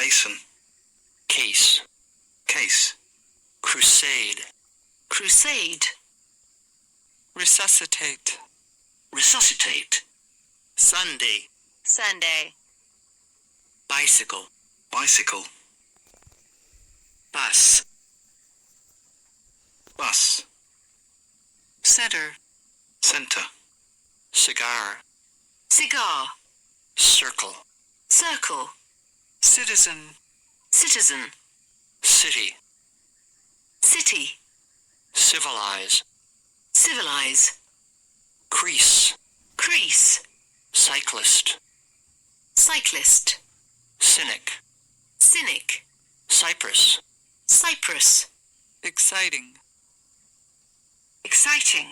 basin, case, case, crusade, crusade, resuscitate, resuscitate, Sunday, Sunday, bicycle, bicycle, bus, bus, center, centre, cigar, cigar, circle, circle, citizen, citizen, city, city, civilize, civilize, crease, crease, cyclist, cyclist, cynic, cynic, cypress, cypress, exciting, exciting,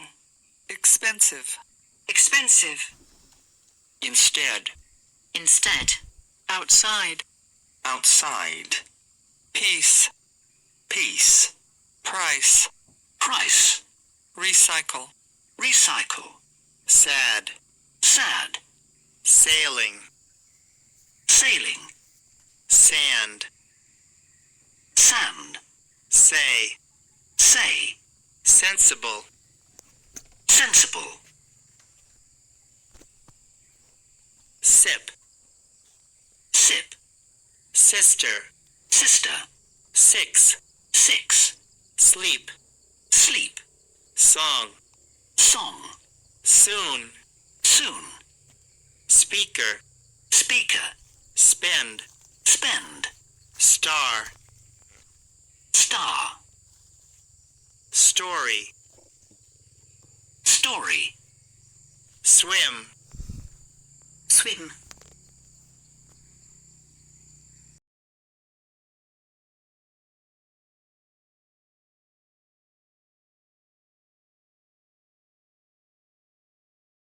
expensive, expensive, instead, instead, outside, outside, peace, peace, price, price, recycle, recycle, sad, sad, sailing, sailing, sand, sand, say, say, sensible, sensible, sip, sip, sister, sister, six, six, sleep, sleep, song, song, soon, soon, speaker, speaker, spend, spend, star, star, story, story, swim, swim,